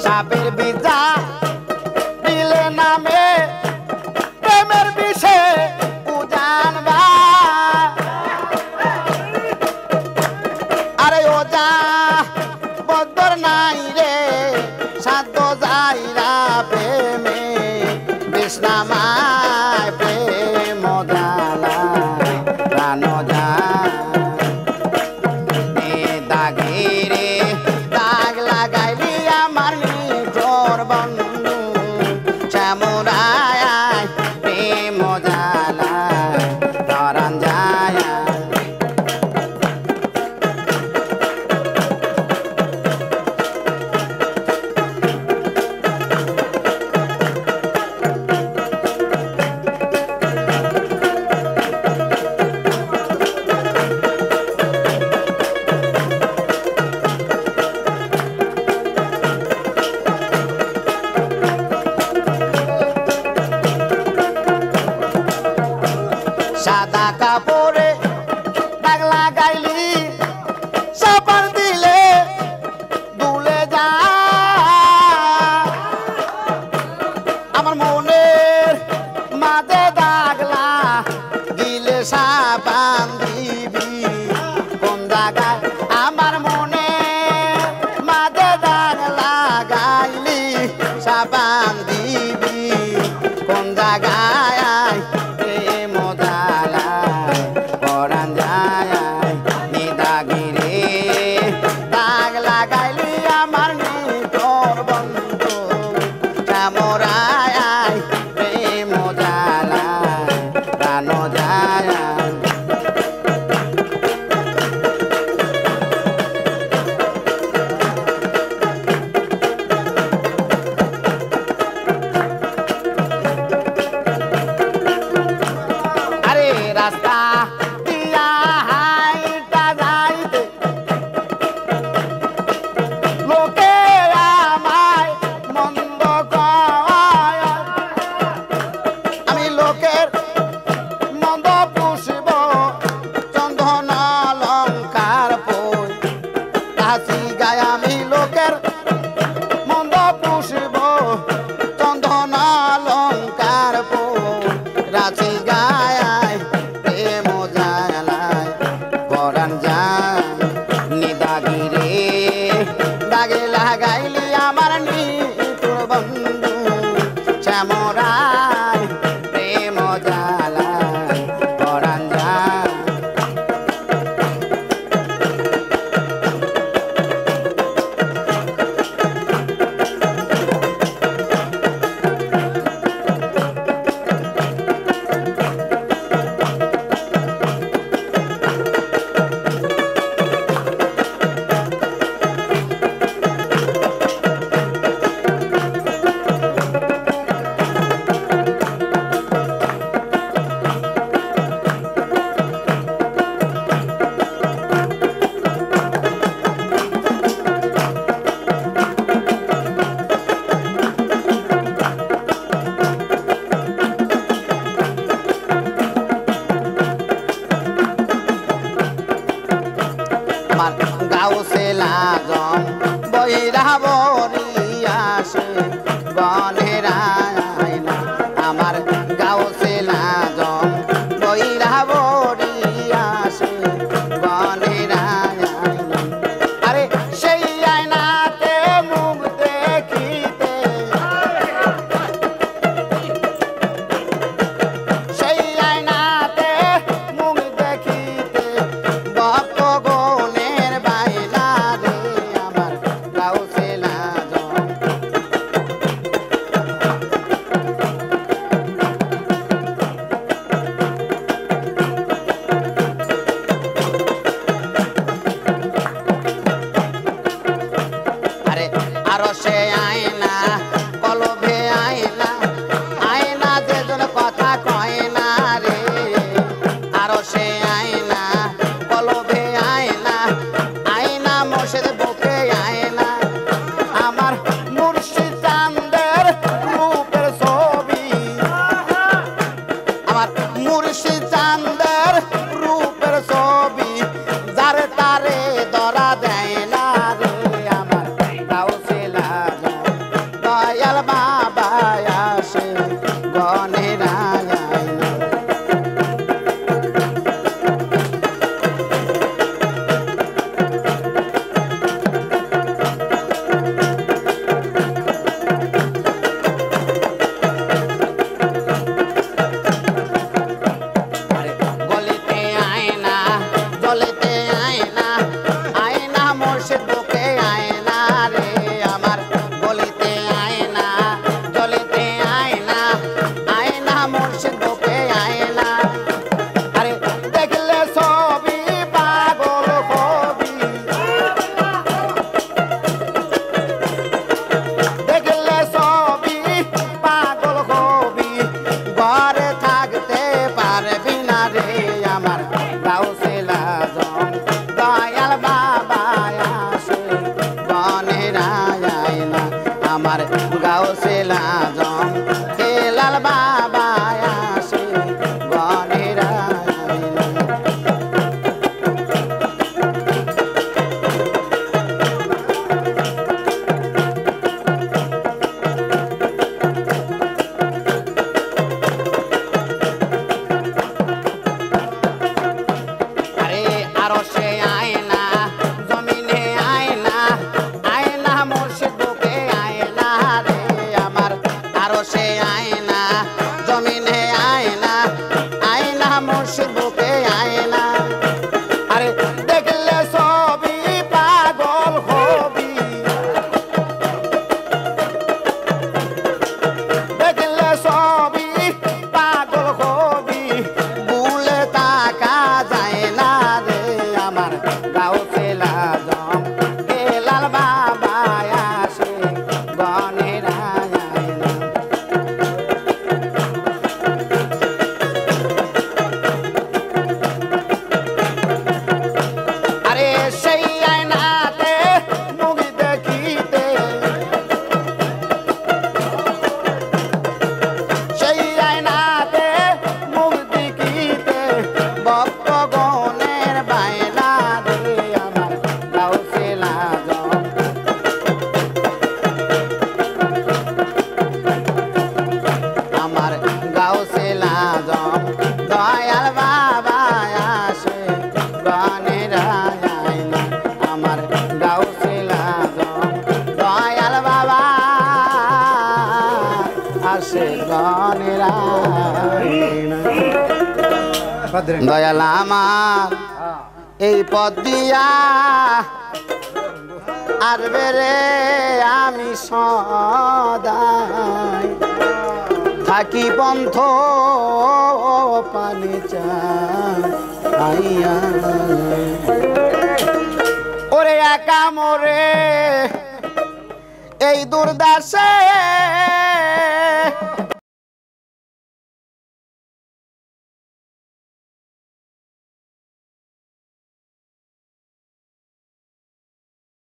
সাপের বিজা দিলে নামে প্রেমের বিষে উজানবা আরে ওজা বদর নাই রে সাধ্য যাইরা প্রেমে কৃষ্ণামায় প্রেম জালা প্রাণ দাগিরে দাগ লাগাইলি আমার নিজর বন্ধু শ্যামরায় প্রেম জালা ধরান যায় সাদা কাপড়ে দাগ লাগাইলি সাবান দিলে দুলে যা আমার মনের মাঝে দাগলা দিলে সাবান দিবি কোন জায়গায় আমার মনে মাঝে দাগ লাগাইলি সাবান দিবি কোন জায়গায় রাস্তা দিয়া হাইটা যাইতে লোকে আমায় মন্দ কয় আমি লোকের মন্দ পুষব চন্দন অলঙ্কার পই হাসি গায় আমি লোকের মন্দ পুষব চন্দন অলঙ্কার পই রাশি গায় দাগে লাগাইলি আমার নিতুর বন্ধু শ্যামরায় প্রেম জালা পরাণ যায় গাউসে লাগম বইরা বরিয়াসে বনের আয়না আমার গাউসে লাগম বইরা বরিয়াসে বনের আয়না আরে সেই আয়নাতে মুখ দেখিতে সেই আয়নাতে মুখ দেখিতে ভক্ত আরো সে আয়না কলবে আয়না আয়না যেজন কথা কয় না রে আরো সে আয়না কলবে আয়না আয়না মসজিদ বুকে আয়না আমার মুর্শিদ চাঁদের রূপের ছবি আমার মুর্শিদ চাঁদের রূপের ছবি যারে তারে ধরা দেয় না রে আমার গাউসে লাগম আমার গাউসুল আজম হেলাল বাবা আসে গনের আইনা। আরে আরশে আয়না জমিনে আয়না আয়না মুর্শিদ বুকে আয়না রে আমার আরশে আয়না জমিনে আয়না আয়না মুর্শিদ বুকে আয়না। আরে দেখলে সবই পাগল হবি দেখলে সবই পাগল হবি ভুলে তাকা যায় না রে আমার গাউসুল আজম হেলাল বাবা আসে গনের আয়না। আরে সেই আয়নাতে মুখ দেখিতে সেই আয়নাতে মুখ দেখিতে ভক্তগণের বায়না রে আমার গাউসুল আজম। আমার গাউসুল আজম দয়াল বাবা আসে গনের আয়না। আমার গাউসুল আজম দয়াল বাবা আসে গনের আয়না। দয়াল আমার এই পথ দিয়া আসবে রে আমি সদাই থাকি পন্থ পানি চাইয়া ওরে একা মোরে এই দুর্দাসে